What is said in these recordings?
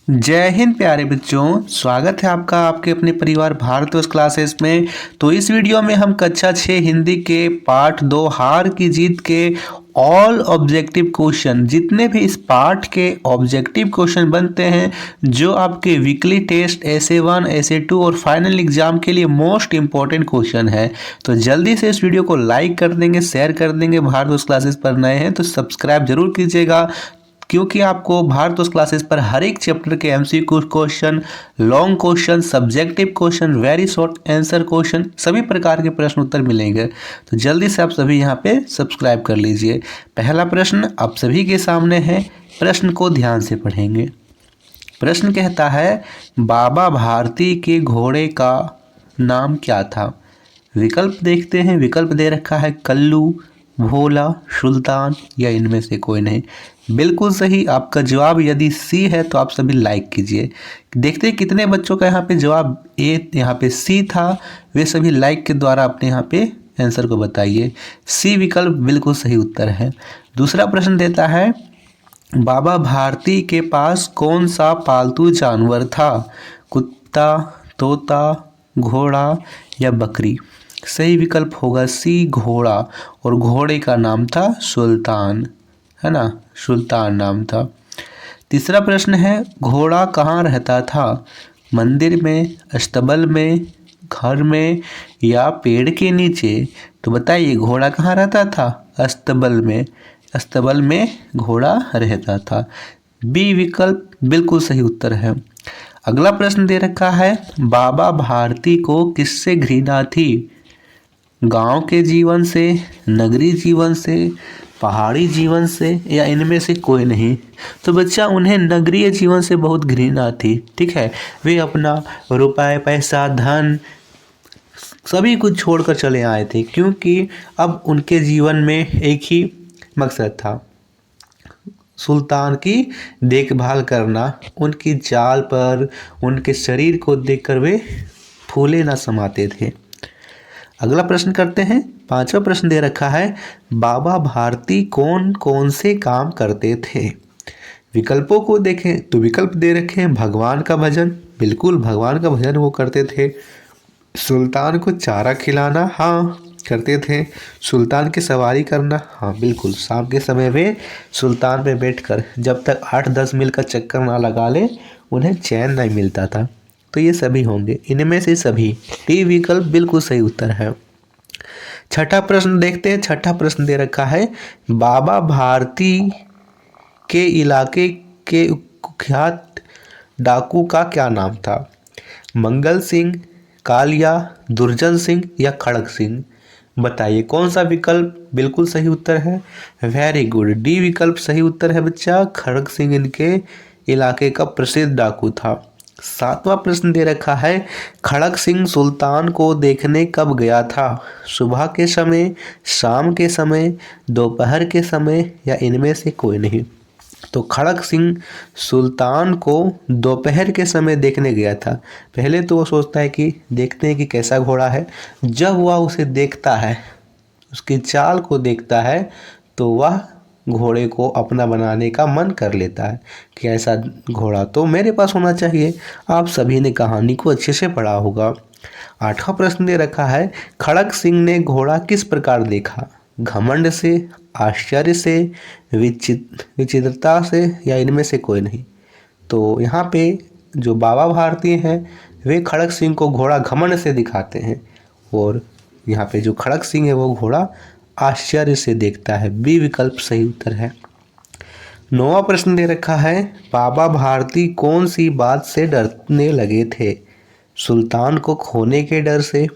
जय हिंद प्यारे बच्चों। स्वागत है आपका आपके अपने परिवार भारतवर्ष क्लासेस में। तो इस वीडियो में हम कक्षा 6 हिंदी के पाठ 2 हार की जीत के ऑल ऑब्जेक्टिव क्वेश्चन, जितने भी इस पाठ के ऑब्जेक्टिव क्वेश्चन बनते हैं जो आपके वीकली टेस्ट SA1 SA2 और फाइनल एग्जाम के लिए मोस्ट इंपॉर्टेंट क्वेश्चन है। तो जल्दी से इस वीडियो को लाइक कर देंगे, शेयर कर देंगे। भारतवर्ष क्लासेस पर नए हैं तो सब्सक्राइब जरूर कीजिएगा, क्योंकि आपको भारतवर्ष क्लासेस पर हर एक चैप्टर के MCQ question, long question, subjective question, very short answer question, सभी प्रकार के प्रश्न उत्तर मिलेंगे। तो जल्दी से आप सभी यहाँ पे सब्सक्राइब कर लीजिए। पहला प्रश्न आप सभी के सामने है, प्रश्न को ध्यान से पढ़ेंगे। प्रश्न कहता है, बाबा भारती के घोड़े का नाम क्या था? विकल्प देखते हैं। विकल्प दे रखा है कल्लू, भोला, सुल्तान या इनमें से कोई नहीं। बिल्कुल सही आपका जवाब यदि सी है तो आप सभी लाइक कीजिए। देखते हैं कितने बच्चों का यहाँ पे जवाब ए यहाँ पे सी था। वे सभी लाइक के द्वारा अपने यहाँ पे आंसर को बताइए। सी विकल्प बिल्कुल सही उत्तर है। दूसरा प्रश्न देता है, बाबा भारती के पास कौन सा पालतू जानवर था? कुत्ता, तोता, घोड़ा या बकरी? सही विकल्प होगा सी, घोड़ा। और घोड़े का नाम था सुल्तान, है ना, सुल्तान नाम था। तीसरा प्रश्न है, घोड़ा कहाँ रहता था? मंदिर में, अस्तबल में, घर में या पेड़ के नीचे? तो बताइए घोड़ा कहाँ रहता था? अस्तबल में। अस्तबल में घोड़ा रहता था। बी विकल्प बिल्कुल सही उत्तर है। अगला प्रश्न दे रखा है, बाबा भारती को किससे घृणा थी? गांव के जीवन से, नगरी जीवन से, पहाड़ी जीवन से या इनमें से कोई नहीं? तो बच्चा उन्हें नगरीय जीवन से बहुत घृणा थी। ठीक है, वे अपना रुपए, पैसा, धन सभी कुछ छोड़कर चले आए थे, क्योंकि अब उनके जीवन में एक ही मकसद था, सुल्तान की देखभाल करना। उनकी चाल पर, उनके शरीर को देखकर वे फूले ना समाते थे। अगला प्रश्न करते हैं। पांचवा प्रश्न दे रखा है, बाबा भारती कौन कौन से काम करते थे? विकल्पों को देखें तो विकल्प दे रखे हैं भगवान का भजन, बिल्कुल भगवान का भजन वो करते थे। सुल्तान को चारा खिलाना, हाँ करते थे। सुल्तान की सवारी करना, हाँ बिल्कुल, शाम के समय वे सुल्तान पे बैठकर जब तक 8-10 मील का चक्कर ना लगा ले उन्हें चैन नहीं मिलता था। तो ये सभी होंगे, इनमें से सभी। डी विकल्प बिल्कुल सही उत्तर है। छठा प्रश्न देखते हैं। छठा प्रश्न दे रखा है, बाबा भारती के इलाके के कुख्यात डाकू का क्या नाम था? मंगल सिंह, कालिया, दुर्जन सिंह या खड़ग सिंह? बताइए कौन सा विकल्प बिल्कुल सही उत्तर है? वेरी गुड, डी विकल्प सही उत्तर है बच्चा। खड़ग सिंह इनके इलाके का प्रसिद्ध डाकू था। सातवां प्रश्न दे रखा है, खड़ग सिंह सुल्तान को देखने कब गया था? सुबह के समय, शाम के समय, दोपहर के समय या इनमें से कोई नहीं? तो खड़ग सिंह सुल्तान को दोपहर के समय देखने गया था। पहले तो वो सोचता है कि देखते हैं कि कैसा घोड़ा है। जब वह उसे देखता है, उसकी चाल को देखता है, तो वह घोड़े को अपना बनाने का मन कर लेता है कि ऐसा घोड़ा तो मेरे पास होना चाहिए। आप सभी ने कहानी को अच्छे से पढ़ा होगा। आठवां प्रश्न दे रखा है, खड़ग सिंह ने घोड़ा किस प्रकार देखा? घमंड से, आश्चर्य से, विचित्रता से या इनमें से कोई नहीं? तो यहाँ पे जो बाबा भारती हैं वे खड़ग सिंह को घोड़ा घमंड से दिखाते हैं, और यहाँ पे जो खड़ग सिंह है वो घोड़ा आश्चर्य से देखता है। बी विकल्प सही उत्तर है। नौवां प्रश्न दे रखा है, बाबा भारती कौन सी बात से डरने लगे थे? सुल्तान को खोने के डर से,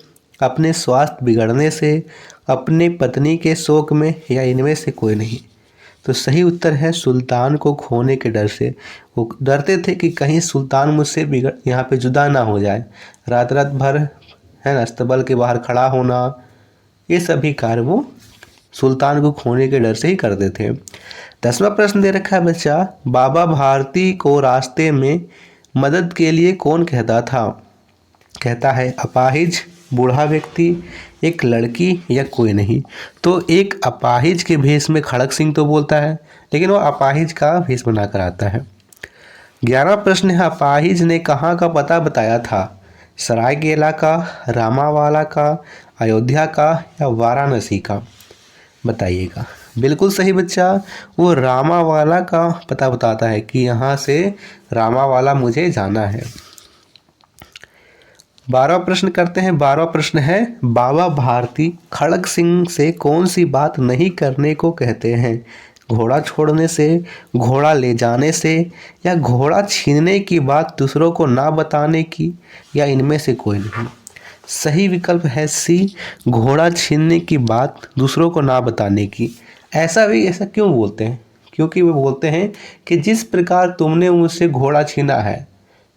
अपने स्वास्थ्य बिगड़ने से, अपने पत्नी के शोक में या इनमें से कोई नहीं? तो सही उत्तर है सुल्तान को खोने के डर से। वो डरते थे कि कहीं सुल्तान मुझसे बिगड़ यहाँ पे जुदा ना हो जाए। रात रात भर, है ना, अस्तबल के बाहर खड़ा होना, ये सभी कार्य वो सुल्तान को खोने के डर से ही करते थे। 10वां प्रश्न दे रखा है बच्चा, बाबा भारती को रास्ते में मदद के लिए कौन कहता था? कहता है अपाहिज, बूढ़ा व्यक्ति, एक लड़की या कोई नहीं? तो एक अपाहिज के भेष में खड़ग सिंह तो बोलता है, लेकिन वो अपाहिज का भेष बनाकर आता है। 11वां प्रश्न है, अपाहिज ने कहाँ का पता बताया था? सरायकेला का, रामावाला का, अयोध्या का या वाराणसी का? बताइएगा। बिल्कुल सही बच्चा, वो रामावाला का पता बताता है कि यहाँ से रामावाला मुझे जाना है। 12वां प्रश्न करते हैं। 12वां प्रश्न है, बाबा भारती खड़ग सिंह से कौन सी बात नहीं करने को कहते हैं? घोड़ा छोड़ने से, घोड़ा ले जाने से या घोड़ा छीनने की बात दूसरों को ना बताने की, या इनमें से कोई नहीं? सही विकल्प है सी, घोड़ा छीनने की बात दूसरों को ना बताने की। ऐसा क्यों बोलते हैं? क्योंकि वे बोलते हैं कि जिस प्रकार तुमने मुझसे घोड़ा छीना है,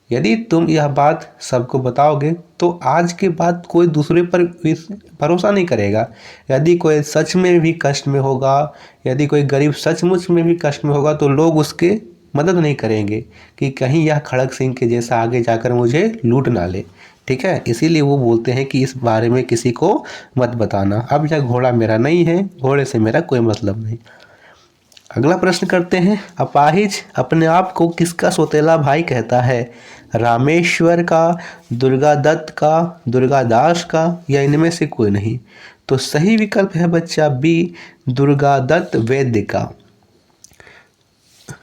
यदि तुम यह बात सबको बताओगे तो आज के बाद कोई दूसरे पर भरोसा नहीं करेगा। यदि कोई सच में भी कष्ट में होगा, यदि कोई गरीब सचमुच में भी कष्ट में होगा, तो लोग उसके मदद नहीं करेंगे कि कहीं यह खड़ग सिंह के जैसा आगे जाकर मुझे लूट ना ले। ठीक है, इसीलिए वो बोलते हैं कि इस बारे में किसी को मत बताना। अब यह घोड़ा मेरा नहीं है, घोड़े से मेरा कोई मतलब नहीं। अगला प्रश्न करते हैं, अपाहिज अपने आप को किसका सौतेला भाई कहता है? रामेश्वर का, दुर्गादत्त का, दुर्गादास का या इनमें से कोई नहीं? तो सही विकल्प है बच्चा बी, दुर्गादत्त वैद्य का।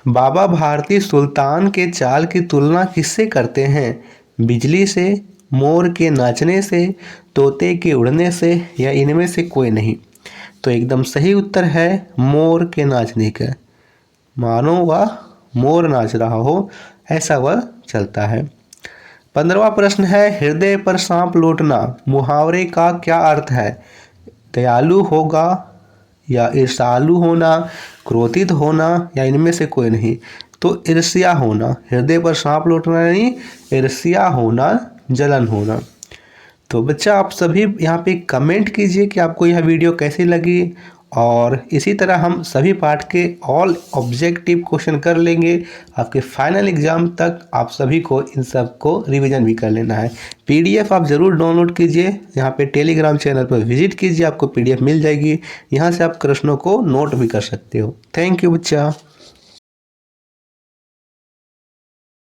बाबा भारती सुल्तान के चाल की तुलना किससे करते हैं? बिजली से, मोर के नाचने से, तोते के उड़ने से या इनमें से कोई नहीं? तो एकदम सही उत्तर है मोर के नाचने का। मानो वह मोर नाच रहा हो, ऐसा वह चलता है। 15वां प्रश्न है, हृदय पर सांप लौटना मुहावरे का क्या अर्थ है? दयालु होगा या ईर्ष्यालु होना, क्रोधित होना या इनमें से कोई नहीं? तो ईर्ष्या होना। हृदय पर सांप लौटना यानी ईर्ष्या होना, जलन होना। तो बच्चा आप सभी यहाँ पे कमेंट कीजिए कि आपको यह वीडियो कैसी लगी, और इसी तरह हम सभी पार्ट के ऑल ऑब्जेक्टिव क्वेश्चन कर लेंगे। आपके फाइनल एग्जाम तक आप सभी को इन सब को रिवीजन भी कर लेना है। पीडीएफ आप ज़रूर डाउनलोड कीजिए, यहाँ पे टेलीग्राम चैनल पर विजिट कीजिए, आपको पीडीएफ मिल जाएगी। यहाँ से आप प्रश्नों को नोट भी कर सकते हो। थैंक यू बच्चा।